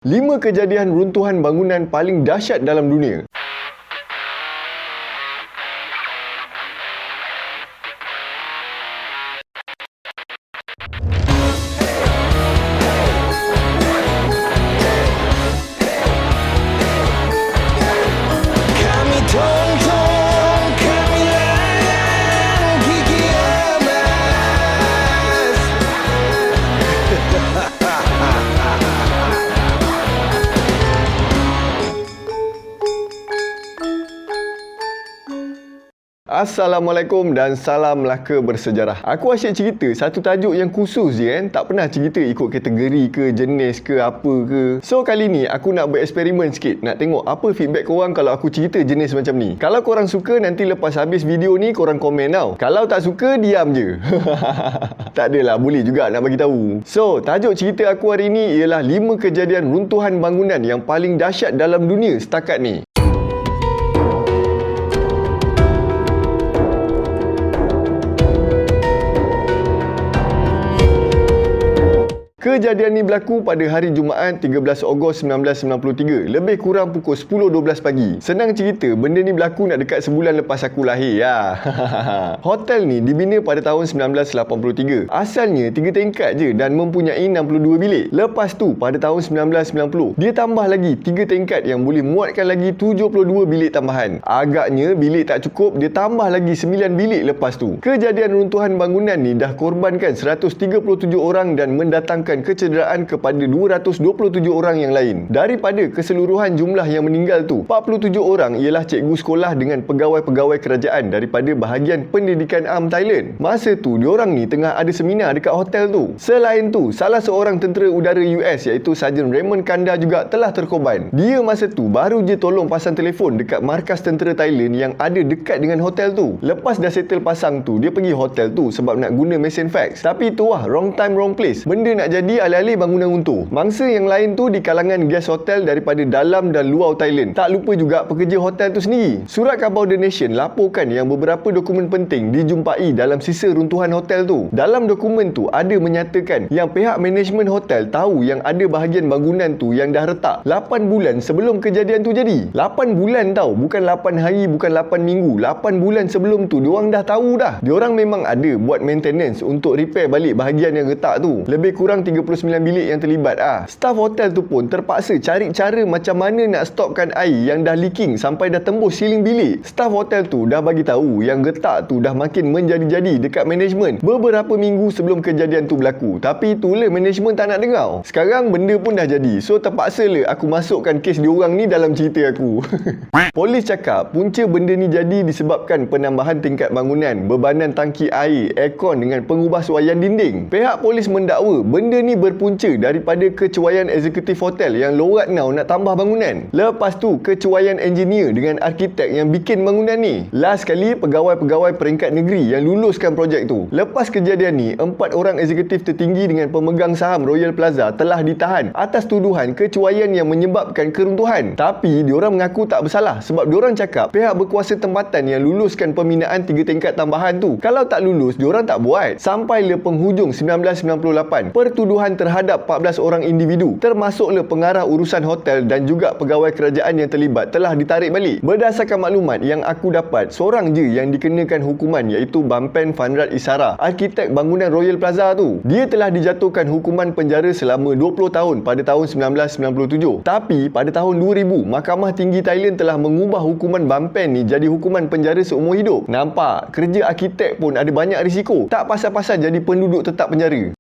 5 kejadian runtuhan bangunan paling dahsyat dalam dunia. Assalamualaikum dan salam Melaka bersejarah. Aku asyik cerita satu tajuk yang khusus je kan. Tak pernah cerita ikut kategori ke, jenis ke, apa ke. So kali ni aku nak bereksperimen sikit. Nak tengok apa feedback korang kalau aku cerita jenis macam ni. Kalau korang suka, nanti lepas habis video ni korang komen tau. Kalau tak suka, diam je. Tak adalah, boleh juga nak bagi tahu. So, tajuk cerita aku hari ni ialah 5 kejadian runtuhan bangunan yang paling dahsyat dalam dunia setakat ni. Kejadian ni berlaku pada hari Jumaat 13 Ogos 1993, lebih kurang pukul 10.12 pagi. Senang cerita, benda ni berlaku nak dekat sebulan lepas aku lahir ya. Hotel ni dibina pada tahun 1983. Asalnya 3 tingkat je dan mempunyai 62 bilik. Lepas tu pada tahun 1990, dia tambah lagi 3 tingkat yang boleh muatkan lagi 72 bilik tambahan. Agaknya bilik tak cukup, dia tambah lagi 9 bilik lepas tu. Kejadian runtuhan bangunan ni dah korbankan 137 orang dan mendatangkan kecederaan kepada 227 orang yang lain. Daripada keseluruhan jumlah yang meninggal tu, 47 orang ialah cikgu sekolah dengan pegawai-pegawai kerajaan daripada bahagian pendidikan am Thailand. Masa tu, diorang ni tengah ada seminar dekat hotel tu. Selain tu, salah seorang tentera udara US iaitu Sarjan Raymond Kanda juga telah terkorban. Dia masa tu baru je tolong pasang telefon dekat markas tentera Thailand yang ada dekat dengan hotel tu. Lepas dah settle pasang tu, dia pergi hotel tu sebab nak guna mesin fax. Tapi tu lah, wrong time wrong place. Benda nak jadi alih-alih bangunan runtuh. Mangsa yang lain tu di kalangan guest hotel daripada dalam dan luar Thailand. Tak lupa juga pekerja hotel tu sendiri. Surat khabar The Nation laporkan yang beberapa dokumen penting dijumpai dalam sisa runtuhan hotel tu. Dalam dokumen tu ada menyatakan yang pihak management hotel tahu yang ada bahagian bangunan tu yang dah retak 8 bulan sebelum kejadian tu jadi. 8 bulan tau, bukan 8 hari, bukan 8 minggu. 8 bulan sebelum tu diorang dah tahu dah. Diorang memang ada buat maintenance untuk repair balik bahagian yang retak tu. Lebih kurang 39 bilik yang terlibat Staf hotel tu pun terpaksa cari cara macam mana nak stopkan air yang dah leaking sampai dah tembus siling bilik. Staf hotel tu dah bagi tahu yang retak tu dah makin menjadi-jadi dekat management beberapa minggu sebelum kejadian tu berlaku. Tapi itulah management tak nak dengar. Sekarang benda pun dah jadi. So terpaksa lah aku masukkan kes diorang ni dalam cerita aku. Polis cakap punca benda ni jadi disebabkan penambahan tingkat bangunan, bebanan tangki air, aircon dengan pengubah suaian dinding. Pihak polis mendakwa benda ni berpunca daripada kecuaian eksekutif hotel yang lorat now nak tambah bangunan. Lepas tu kecuaian engineer dengan arkitek yang bikin bangunan ni. Last sekali pegawai-pegawai peringkat negeri yang luluskan projek tu. Lepas kejadian ni, 4 orang eksekutif tertinggi dengan pemegang saham Royal Plaza telah ditahan atas tuduhan kecuaian yang menyebabkan keruntuhan. Tapi diorang mengaku tak bersalah sebab diorang cakap pihak berkuasa tempatan yang luluskan pembinaan 3 tingkat tambahan tu, kalau tak lulus diorang tak buat. Sampailah penghujung 1998, pertuduhan terhadap 14 orang individu termasuklah pengarah urusan hotel dan juga pegawai kerajaan yang terlibat telah ditarik balik. Berdasarkan maklumat yang aku dapat, seorang je yang dikenakan hukuman iaitu Bampen Vanrat Isara, arkitek bangunan Royal Plaza tu. Dia telah dijatuhkan hukuman penjara selama 20 tahun pada tahun 1997. Tapi pada tahun 2000, Mahkamah Tinggi Thailand telah mengubah hukuman Bampen ni jadi hukuman penjara seumur hidup. Nampak, kerja arkitek pun ada banyak risiko. Tak pasal-pasal jadi penduduk tetap penjara.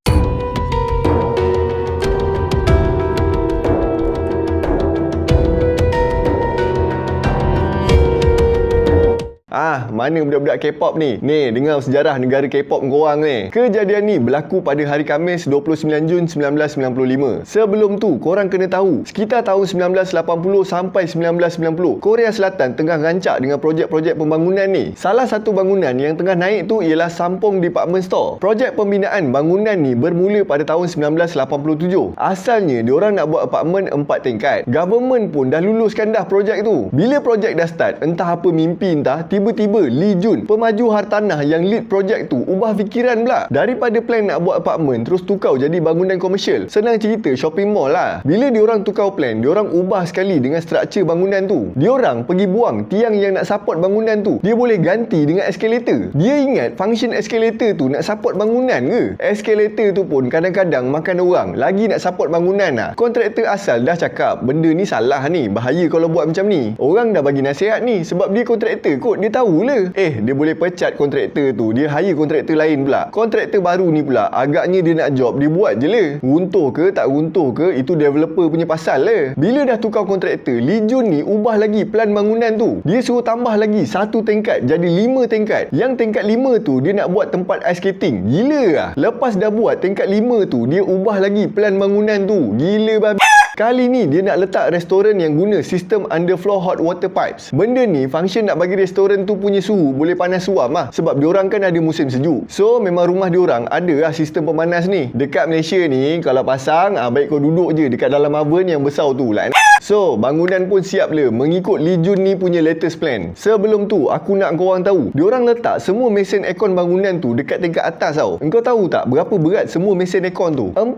Mana budak-budak K-pop ni? Ni, dengar sejarah negara K-pop korang ni. Kejadian ni berlaku pada hari Khamis 29 Jun 1995. Sebelum tu, korang kena tahu, sekitar tahun 1980 sampai 1990, Korea Selatan tengah rancak dengan projek-projek pembangunan ni. Salah satu bangunan yang tengah naik tu ialah Sampong Department Store. Projek pembinaan bangunan ni bermula pada tahun 1987. Asalnya, diorang nak buat apartmen 4 tingkat. Government pun dah luluskan dah projek tu. Bila projek dah start, entah apa mimpi entah, tiba-tiba tiba-tiba Lee Jun, pemaju hartanah yang lead projek tu, ubah fikiran pula. Daripada plan nak buat apartmen terus tukar jadi bangunan komersial. Senang cerita shopping mall lah. Bila diorang tukar plan, diorang ubah sekali dengan struktur bangunan tu. Diorang pergi buang tiang yang nak support bangunan tu. Dia boleh ganti dengan eskalator. Dia ingat function eskalator tu nak support bangunan ke? Eskalator tu pun kadang-kadang makan orang. Lagi nak support bangunan lah. Kontraktor asal dah cakap benda ni salah ni, bahaya kalau buat macam ni. Orang dah bagi nasihat ni sebab dia kontraktor kot, dia tahulah. Dia boleh pecat kontraktor tu, dia hire kontraktor lain pula. Kontraktor baru ni pula agaknya dia nak job, dia buat je lah. Runtuh ke tak runtuh ke, itu developer punya pasal lah. Bila dah tukar kontraktor, Lee Jun ni ubah lagi plan bangunan tu. Dia suruh tambah lagi 1 tingkat jadi 5 tingkat. Yang tingkat 5 tu dia nak buat tempat ice skating. Gila lah. Lepas dah buat tingkat 5 tu, dia ubah lagi plan bangunan tu. Gila babi. Kali ni dia nak letak restoran yang guna sistem underfloor hot water pipes. Benda ni function nak bagi restoran tu punya suhu boleh panas suam lah. Sebab diorang kan ada musim sejuk. So memang rumah diorang ada lah sistem pemanas ni. Dekat Malaysia ni kalau pasang, baik kau duduk je dekat dalam oven yang besar tu lah. So bangunan pun siap le mengikut Lee Jun ni punya latest plan. Sebelum tu aku nak korang tahu, diorang letak semua mesin aircon bangunan tu dekat tingkat atas tau. Engkau tahu tak berapa berat semua mesin aircon tu? 45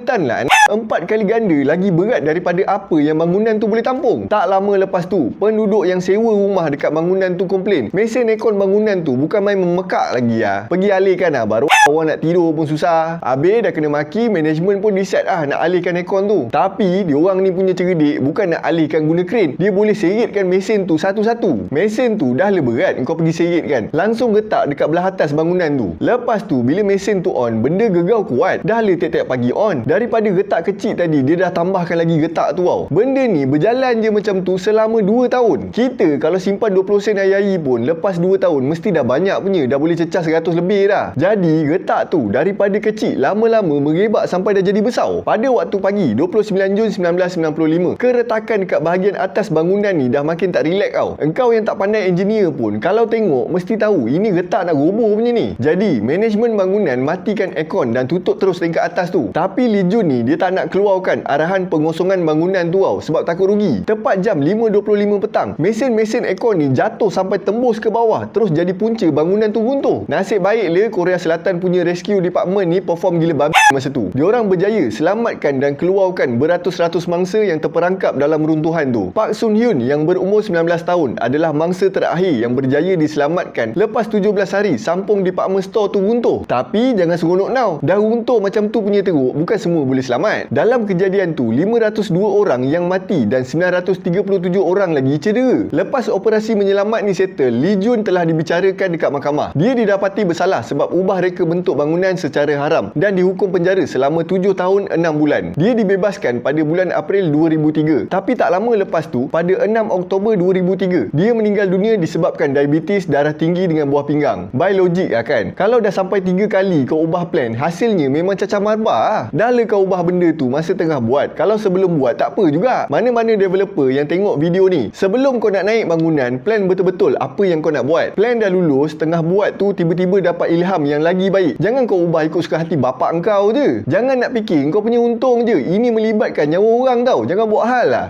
tan lah. 4 kali ganda lagi berat daripada apa yang bangunan tu boleh tampung. Tak lama lepas tu, penduduk yang sewa rumah dekat bangunan tu komplain, mesin aircon bangunan tu bukan main memekak lagi lah. Pergi alihkan lah, baru orang nak tidur pun susah. Habis dah kena maki, management pun decide nak alihkan aircon tu. Tapi diorang ni punya cerdik, bukan nak alihkan guna crane. Dia boleh seritkan mesin tu satu-satu. Mesin tu dah le berat kau pergi seritkan, langsung getak dekat belah atas bangunan tu. Lepas tu bila mesin tu on, benda gegau kuat. Dah le tiap-tiap pagi on. Daripada getak kecil tadi, dia dah tambahkan lagi getak tu tau. Benda ni berjalan je macam tu selama 2 tahun. Kita kalau simpan 20 sen hari-hari pun, lepas 2 tahun mesti dah banyak punya, dah boleh cecah 100 lebih dah. Jadi getak tu daripada kecil lama-lama merebak sampai dah jadi besar. Pada waktu pagi 29 Jun 1995, keretakan dekat bahagian atas bangunan ni dah makin tak relax tau. Engkau yang tak pandai engineer pun kalau tengok mesti tahu ini getak nak roboh punya ni. Jadi management bangunan matikan aircon dan tutup terus tingkat atas tu. Tapi Lee Jun ni dia tak nak keluarkan arahan pengosongan bangunan tu tau, sebab takut rugi. Tepat jam 5.25 petang, mesin-mesin aircon ni jatuh sampai tembus ke bawah, terus jadi punca bangunan tu runtuh. Nasib baik le Korea Selatan punya rescue department ni perform gila babi masa tu. Diorang berjaya selamatkan dan keluarkan beratus-ratus mangsa yang terperangkap dalam runtuhan tu. Park Sun Hyun yang berumur 19 tahun adalah mangsa terakhir yang berjaya diselamatkan lepas 17 hari sampung department store tu runtuh. Tapi jangan seronok now, dah runtuh macam tu punya teruk, bukan semua boleh selamat. Dalam kejadian tu 502 orang yang mati dan 937 orang lagi cedera. Lepas operasi menyelamat ni settle, Lee Jun telah dibicarakan dekat mahkamah. Dia didapati bersalah sebab ubah reka bentuk bangunan secara haram dan dihukum penjara selama 7 tahun 6 bulan. Dia dibebaskan pada bulan April 2003. Tapi tak lama lepas tu, pada 6 Oktober 2003, dia meninggal dunia disebabkan diabetes, darah tinggi dengan buah pinggang. By logik lah kan, kalau dah sampai 3 kali kau ubah plan, hasilnya memang cacah marbah lah. Dah lah kau ubah benda tu masa tengah buat. Kalau sebelum buat tak apa juga. Mana-mana developer yang tengok video ni, sebelum kau nak naik bangunan, plan betul-betul apa yang kau nak buat. Plan dah lulus, tengah buat tu tiba-tiba dapat ilham yang lagi baik. Jangan kau ubah ikut suka hati bapak engkau je. Jangan nak fikir kau punya untung je. Ini melibatkan nyawa orang tau. Jangan buat hal lah.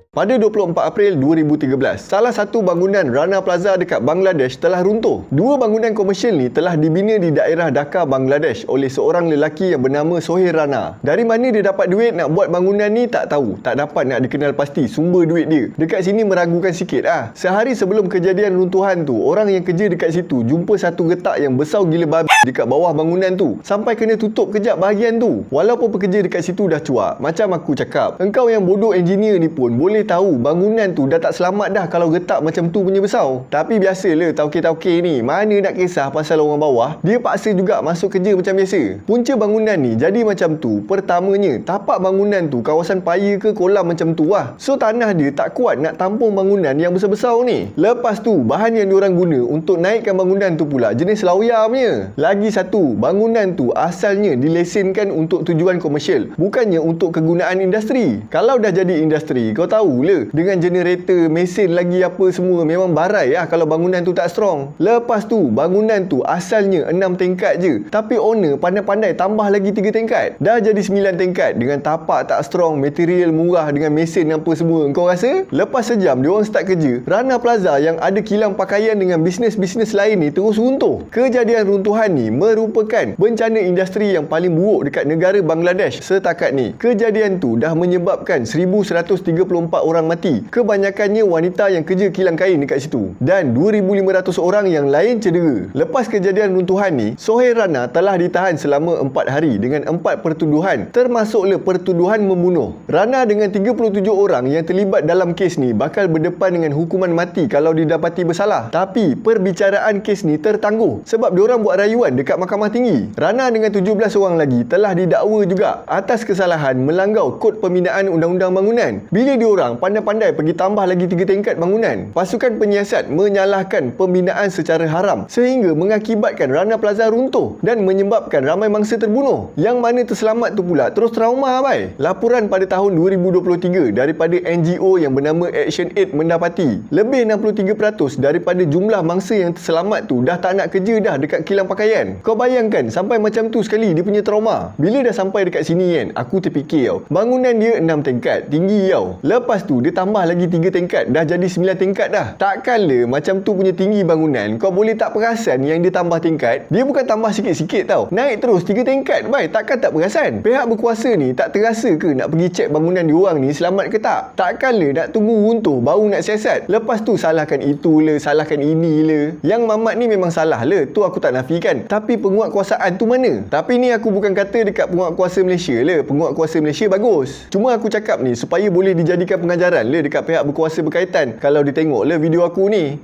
Pada 24 April 2013, salah satu bangunan Rana Plaza dekat Bangladesh telah runtuh. Dua bangunan komersial ni telah dibina di daerah Dhaka, Bangladesh oleh seorang lelaki yang bernama Sohail Rana. Dari mana dia dapat duit nak buat bangunan ni tak tahu. Tak dapat nak dikenal pasti sumber duit dia. Dekat sini meragukan sikit lah. Sehari sebelum kejadian runtuhan tu, orang yang kerja dekat situ jumpa satu getak yang besar gila babi dekat bawah bangunan tu. Sampai kena tutup kejap bahagian tu. Walaupun pekerja dekat situ dah cuak. Macam aku cakap, engkau yang bodoh engineer ni pun boleh tahu bangunan tu dah tak selamat dah kalau getak macam tu punya besar. Tapi biasalah tauke-tauke ni, mana nak kisah pasal orang bawah, dia paksa juga masuk kerja macam biasa. Punca bangunan ni jadi macam tu, pertamanya tapak bangunan tu kawasan paya ke kolam macam tu lah. So tanah dia tak kuat nak tampung bangunan yang besar-besar ni. Lepas tu bahan yang diorang guna untuk naikkan bangunan tu pula jenis lauya punya. Lagi satu, bangunan tu asalnya dilesenkan untuk tujuan komersial, bukannya untuk kegunaan industri. Kalau dah jadi industri, kau tahu baru le, dengan generator, mesin lagi apa semua, memang barai lah kalau bangunan tu tak strong. Lepas tu bangunan tu asalnya 6 tingkat je, tapi owner pandai-pandai tambah lagi 3 tingkat, dah jadi 9 tingkat dengan tapak tak strong, material murah dengan mesin apa semua. Kau rasa lepas sejam diorang start kerja, Rana Plaza yang ada kilang pakaian dengan bisnes-bisnes lain ni terus runtuh. Kejadian runtuhan ni merupakan bencana industri yang paling buruk dekat negara Bangladesh setakat ni. Kejadian tu dah menyebabkan 1134 orang mati, kebanyakannya wanita yang kerja kilang kain dekat situ, dan 2500 orang yang lain cedera. Lepas kejadian runtuhan ni, Sohail Rana telah ditahan selama 4 hari dengan 4 pertuduhan, termasuklah pertuduhan membunuh. Rana dengan 37 orang yang terlibat dalam kes ni bakal berdepan dengan hukuman mati kalau didapati bersalah. Tapi perbicaraan kes ni tertangguh sebab diorang buat rayuan dekat Mahkamah Tinggi. Rana dengan 17 orang lagi telah didakwa juga atas kesalahan melanggar kod pembinaan undang-undang bangunan bila diorang pandai-pandai pergi tambah lagi 3 tingkat bangunan. Pasukan penyiasat menyalahkan pembinaan secara haram sehingga mengakibatkan Rana Plaza runtuh dan menyebabkan ramai mangsa terbunuh. Yang mana terselamat tu pula terus trauma bai. Laporan pada tahun 2023 daripada NGO yang bernama ActionAid mendapati lebih 63% daripada jumlah mangsa yang terselamat tu dah tak nak kerja dah dekat kilang pakaian. Kau bayangkan sampai macam tu sekali dia punya trauma. Bila dah sampai dekat sini kan, aku terfikir tau, bangunan dia 6 tingkat tinggi tau. Lepas tu dia tambah lagi 3 tingkat, dah jadi 9 tingkat dah. Takkanlah macam tu punya tinggi bangunan kau boleh tak perasan yang dia tambah tingkat. Dia bukan tambah sikit-sikit tau, naik terus 3 tingkat bai, takkan tak perasan. Pihak berkuasa ni tak terasa ke nak pergi cek bangunan diorang ni selamat ke tak? Takkanlah nak tunggu runtuh baru nak siasat. Lepas tu salahkan itu le, salahkan ini le. Yang Mamat ni memang salah le, tu aku tak nafikan. Tapi penguatkuasaan tu mana? Tapi ni aku bukan kata dekat penguatkuasa Malaysia le, penguatkuasa Malaysia bagus. Cuma aku cakap ni supaya boleh dijadikan pengajaran le dekat pihak berkuasa berkaitan kalau ditengok le video aku ni.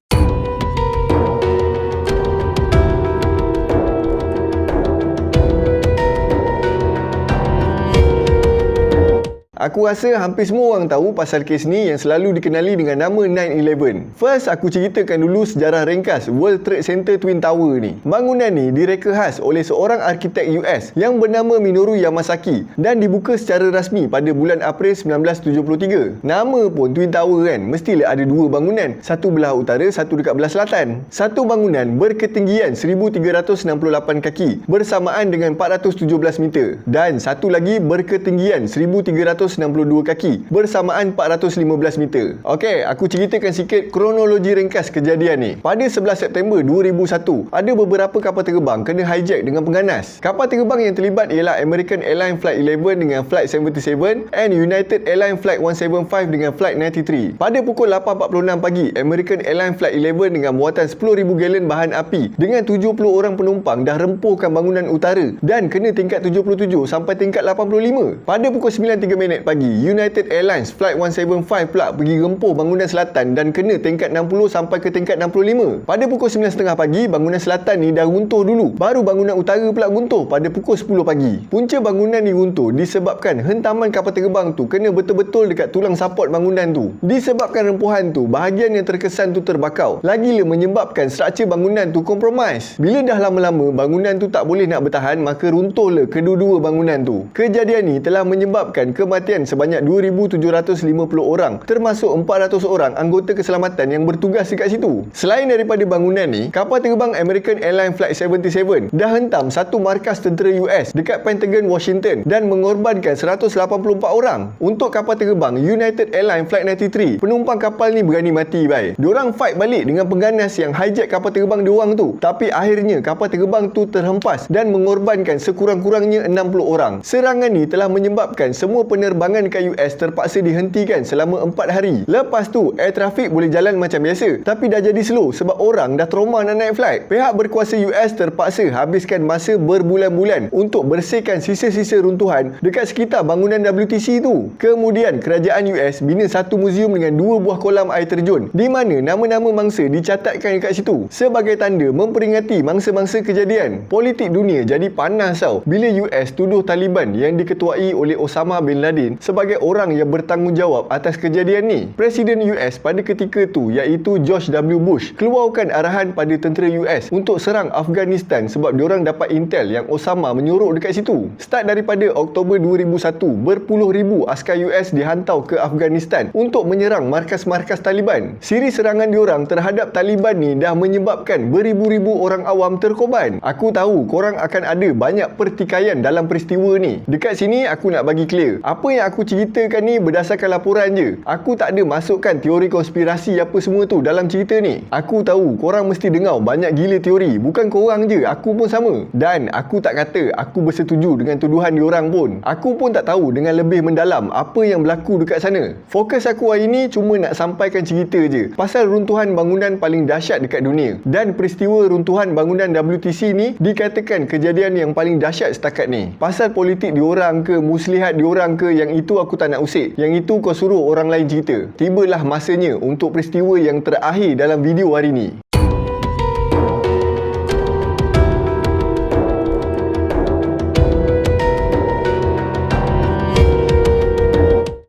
Aku rasa hampir semua orang tahu pasal kes ni yang selalu dikenali dengan nama 9/11. First, aku ceritakan dulu sejarah ringkas World Trade Center Twin Tower ni. Bangunan ni direka khas oleh seorang arkitek US yang bernama Minoru Yamasaki dan dibuka secara rasmi pada bulan April 1973. Nama pun Twin Tower kan, mestilah ada 2 bangunan, satu belah utara, satu dekat belah selatan. Satu bangunan berketinggian 1368 kaki bersamaan dengan 417 meter dan satu lagi berketinggian 1362 kaki bersamaan 415 meter. Okey, aku ceritakan sikit kronologi ringkas kejadian ni. Pada 11 September 2001, ada beberapa kapal terbang kena hijack dengan pengganas. Kapal terbang yang terlibat ialah American Airlines Flight 11 dengan Flight 77 and United Airlines Flight 175 dengan Flight 93. Pada pukul 8.46 pagi, American Airlines Flight 11 dengan muatan 10,000 galen bahan api dengan 70 orang penumpang dah rempuhkan bangunan utara dan kena tingkat 77 sampai tingkat 85. Pada pukul 9.3 pagi, United Airlines Flight 175 pula pergi rempuh bangunan selatan dan kena tingkat 60 sampai ke tingkat 65. Pada pukul 9.30 pagi, bangunan selatan ni dah runtuh dulu, baru bangunan utara pula runtuh pada pukul 10 pagi. Punca bangunan ni runtuh disebabkan hentaman kapal terbang tu kena betul-betul dekat tulang support bangunan tu. Disebabkan rempuhan tu, bahagian yang terkesan tu terbakau, lagilah menyebabkan struktur bangunan tu kompromis. Bila dah lama-lama bangunan tu tak boleh nak bertahan, maka runtuhlah kedua-dua bangunan tu. Kejadian ni telah menyebabkan kematian sebanyak 2,750 orang, termasuk 400 orang anggota keselamatan yang bertugas dekat situ. Selain daripada bangunan ni, kapal terbang American Airlines Flight 77 dah hentam satu markas tentera US dekat Pentagon, Washington dan mengorbankan 184 orang. Untuk kapal terbang United Airlines Flight 93, penumpang kapal ni berani mati bai. Diorang fight balik dengan pengganas yang hijack kapal terbang diorang tu. Tapi akhirnya kapal terbang tu terhempas dan mengorbankan sekurang-kurangnya 60 orang. Serangan ni telah menyebabkan semua penerbangan ke US terpaksa dihentikan selama 4 hari. Lepas tu, air traffic boleh jalan macam biasa, tapi dah jadi slow sebab orang dah trauma nak naik flight. Pihak berkuasa US terpaksa habiskan masa berbulan-bulan untuk bersihkan sisa-sisa runtuhan dekat sekitar bangunan WTC tu. Kemudian, kerajaan US bina satu muzium dengan 2 buah kolam air terjun di mana nama-nama mangsa dicatatkan dekat situ sebagai tanda memperingati mangsa-mangsa kejadian. Politik dunia jadi panas tau bila US tuduh Taliban yang diketuai oleh Osama bin Laden Biden sebagai orang yang bertanggungjawab atas kejadian ni. Presiden US pada ketika tu iaitu George W. Bush keluarkan arahan pada tentera US untuk serang Afghanistan sebab diorang dapat intel yang Osama menyorok dekat situ. Start daripada Oktober 2001, berpuluh ribu askar US dihantau ke Afghanistan untuk menyerang markas-markas Taliban. Siri serangan diorang terhadap Taliban ni dah menyebabkan beribu-ribu orang awam terkorban. Aku tahu korang akan ada banyak pertikaian dalam peristiwa ni. Dekat sini aku nak bagi clear, apa yang aku ceritakan ni berdasarkan laporan je. Aku tak ada masukkan teori konspirasi apa semua tu dalam cerita ni. Aku tahu korang mesti dengar banyak gila teori. Bukan korang je, aku pun sama. Dan aku tak kata aku bersetuju dengan tuduhan diorang pun. Aku pun tak tahu dengan lebih mendalam apa yang berlaku dekat sana. Fokus aku hari ni cuma nak sampaikan cerita je pasal runtuhan bangunan paling dahsyat dekat dunia. Dan peristiwa runtuhan bangunan WTC ni dikatakan kejadian yang paling dahsyat setakat ni. Pasal politik diorang ke, muslihat diorang ke, yang itu aku tak nak usik. Yang itu kau suruh orang lain cerita. Tibalah masanya untuk peristiwa yang terakhir dalam video hari ni.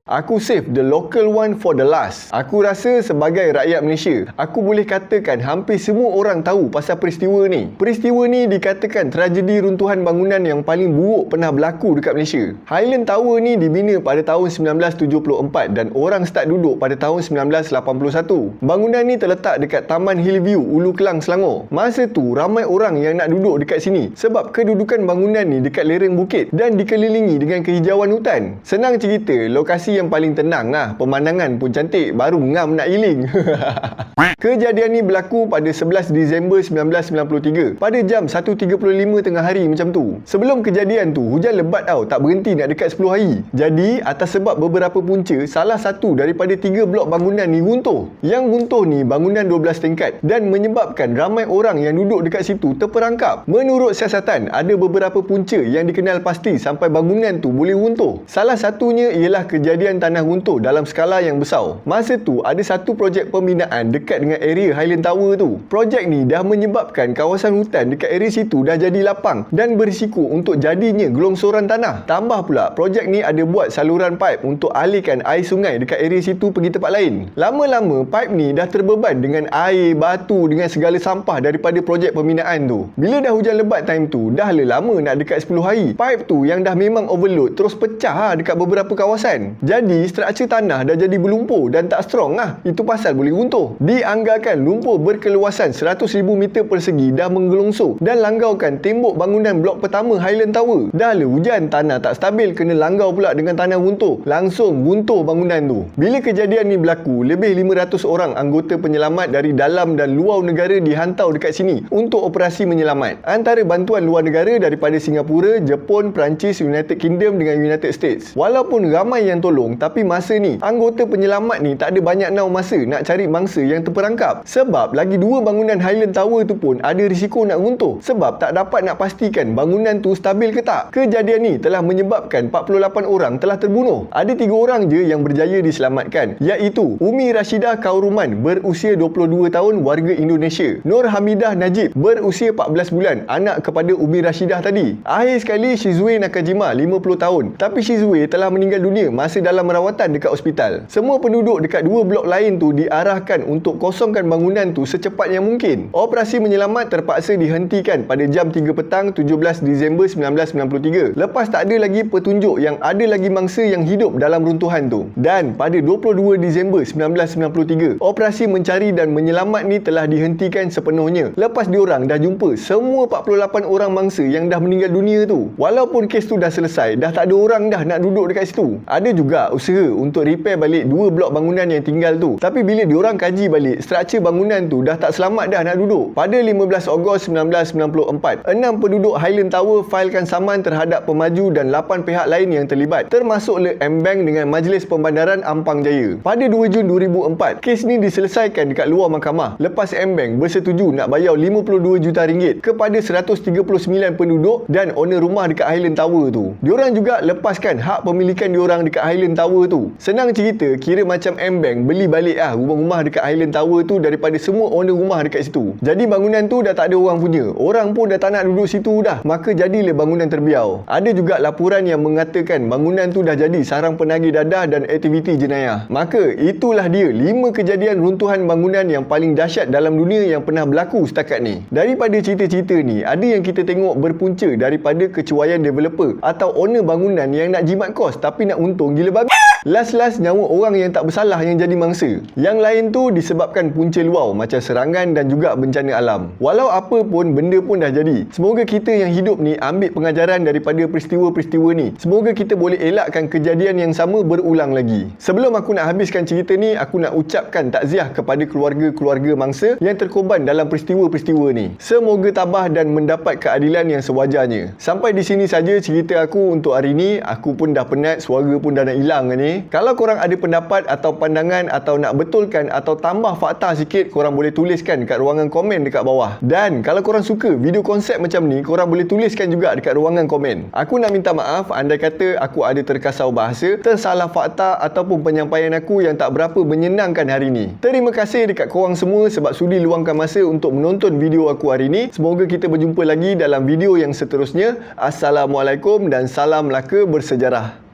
Aku save the local one for the last. Aku rasa sebagai rakyat Malaysia, aku boleh katakan hampir semua orang tahu pasal peristiwa ni. Peristiwa ni dikatakan tragedi runtuhan bangunan yang paling buruk pernah berlaku dekat Malaysia. Highland Tower ni dibina pada tahun 1974 dan orang start duduk pada tahun 1981. Bangunan ni terletak dekat Taman Hillview, Ulu Kelang, Selangor. Masa tu ramai orang yang nak duduk dekat sini sebab kedudukan bangunan ni dekat lereng bukit dan dikelilingi dengan kehijauan hutan. Senang cerita, lokasi yang paling tenang lah, pemandangan pun cantik, baru ngam nak healing. Kejadian ni berlaku pada 11 Disember 1993 pada jam 1.35 tengah hari macam tu. Sebelum kejadian tu, hujan lebat tau, tak berhenti nak dekat 10 hari. Jadi, atas sebab beberapa punca, salah satu daripada 3 blok bangunan ni runtuh. Yang runtuh ni bangunan 12 tingkat dan menyebabkan ramai orang yang duduk dekat situ terperangkap. Menurut siasatan, ada beberapa punca yang dikenal pasti sampai bangunan tu boleh runtuh. Salah satunya ialah kejadian tanah runtuh dalam skala yang besar. Masa tu ada satu projek pembinaan dekat dengan area Highland Tower tu. Projek ni dah menyebabkan kawasan hutan dekat area situ dah jadi lapang dan berisiko untuk jadinya gelongsoran tanah. Tambah pula projek ni ada buat saluran pipe untuk alihkan air sungai dekat area situ pergi tempat lain. Lama-lama pipe ni dah terbeban dengan air, batu dengan segala sampah daripada projek pembinaan tu. Bila dah hujan lebat time tu, dah lama nak dekat 10 hari. Pipe tu yang dah memang overload terus pecah dekat beberapa kawasan. Jadi struktur tanah dah jadi berlumpur dan tak strong lah. Itu pasal boleh runtuh. Dianggarkan lumpur berkeluasan 100,000 meter persegi dah menggelongsor dan langgaukan tembok bangunan blok pertama Highland Tower. Dah hujan, tanah tak stabil, kena langgau pula dengan tanah runtuh. Langsung runtuh bangunan tu. Bila kejadian ni berlaku, lebih 500 orang anggota penyelamat dari dalam dan luar negara dihantau dekat sini untuk operasi menyelamat. Antara bantuan luar negara daripada Singapura, Jepun, Perancis, United Kingdom dengan United States. Walaupun ramai yang tolong, tapi masa ni anggota penyelamat ni tak ada banyak masa nak cari mangsa yang terperangkap. Sebab lagi 2 bangunan Highland Tower tu pun ada risiko nak runtuh sebab tak dapat nak pastikan bangunan tu stabil ke tak. Kejadian ni telah menyebabkan 48 orang telah terbunuh. Ada 3 orang je yang berjaya diselamatkan, iaitu Umi Rashidah Kauruman berusia 22 tahun, warga Indonesia. Nur Hamidah Najib berusia 14 bulan, anak kepada Umi Rashidah tadi. Akhir sekali Shizue Nakajima 50 tahun, tapi Shizue telah meninggal dunia masa dalam rawatan dekat hospital. Semua penduduk dekat 2 blok lain tu diarahkan untuk kosongkan bangunan tu secepat yang mungkin. Operasi menyelamat terpaksa dihentikan pada jam 3 petang 17 Disember 1993. Lepas tak ada lagi petunjuk yang ada lagi mangsa yang hidup dalam runtuhan tu. Dan pada 22 Disember 1993, operasi mencari dan menyelamat ni telah dihentikan sepenuhnya lepas diorang dah jumpa semua 48 orang mangsa yang dah meninggal dunia tu. Walaupun kes tu dah selesai, dah tak ada orang dah nak duduk dekat situ. Ada juga usaha untuk repair balik 2 blok bangunan yang tinggal tu. Tapi bila diorang kaji balik, struktur bangunan tu dah tak selamat dah nak duduk. Pada 15 Ogos 1994, 6 penduduk Highland Tower failkan saman terhadap pemaju dan 8 pihak lain yang terlibat, termasuk Le M-Bank dengan Majlis Pembandaran Ampang Jaya. Pada 2 Jun 2004, kes ni diselesaikan dekat luar mahkamah lepas M-Bank bersetuju nak bayar 52 juta ringgit kepada 139 penduduk dan owner rumah dekat Highland Tower tu. Diorang juga lepaskan hak pemilikan diorang dekat Highland Highland Tower tu. Senang cerita, kira macam M-Bank beli balik rumah-rumah dekat Highland Tower tu daripada semua owner rumah dekat situ. Jadi bangunan tu dah tak ada orang punya. Orang pun dah tak nak duduk situ dah. Maka jadilah bangunan terbiau. Ada juga laporan yang mengatakan bangunan tu dah jadi sarang penagih dadah dan aktiviti jenayah. Maka itulah dia 5 kejadian runtuhan bangunan yang paling dahsyat dalam dunia yang pernah berlaku setakat ni. Daripada cerita-cerita ni, ada yang kita tengok berpunca daripada kecuaian developer atau owner bangunan yang nak jimat kos tapi nak untung gila babi. Last-last nyawa orang yang tak bersalah yang jadi mangsa. Yang lain tu disebabkan punca luar macam serangan dan juga bencana alam. Walau apa pun, benda pun dah jadi. Semoga kita yang hidup ni ambil pengajaran daripada peristiwa-peristiwa ni. Semoga kita boleh elakkan kejadian yang sama berulang lagi. Sebelum aku nak habiskan cerita ni, aku nak ucapkan takziah kepada keluarga-keluarga mangsa yang terkorban dalam peristiwa-peristiwa ni. Semoga tabah dan mendapat keadilan yang sewajarnya. Sampai di sini saja cerita aku untuk hari ni. Aku pun dah penat, suara pun dah nak hilang ni. Kalau korang ada pendapat atau pandangan atau nak betulkan atau tambah fakta sikit, korang boleh tuliskan kat ruangan komen dekat bawah. Dan kalau korang suka video konsep macam ni, korang boleh tuliskan juga dekat ruangan komen. Aku nak minta maaf andai kata aku ada terkasar bahasa, tersalah fakta ataupun penyampaian aku yang tak berapa menyenangkan hari ni. Terima kasih dekat korang semua sebab sudi luangkan masa untuk menonton video aku hari ni. Semoga kita berjumpa lagi dalam video yang seterusnya. Assalamualaikum dan salam laka bersejarah.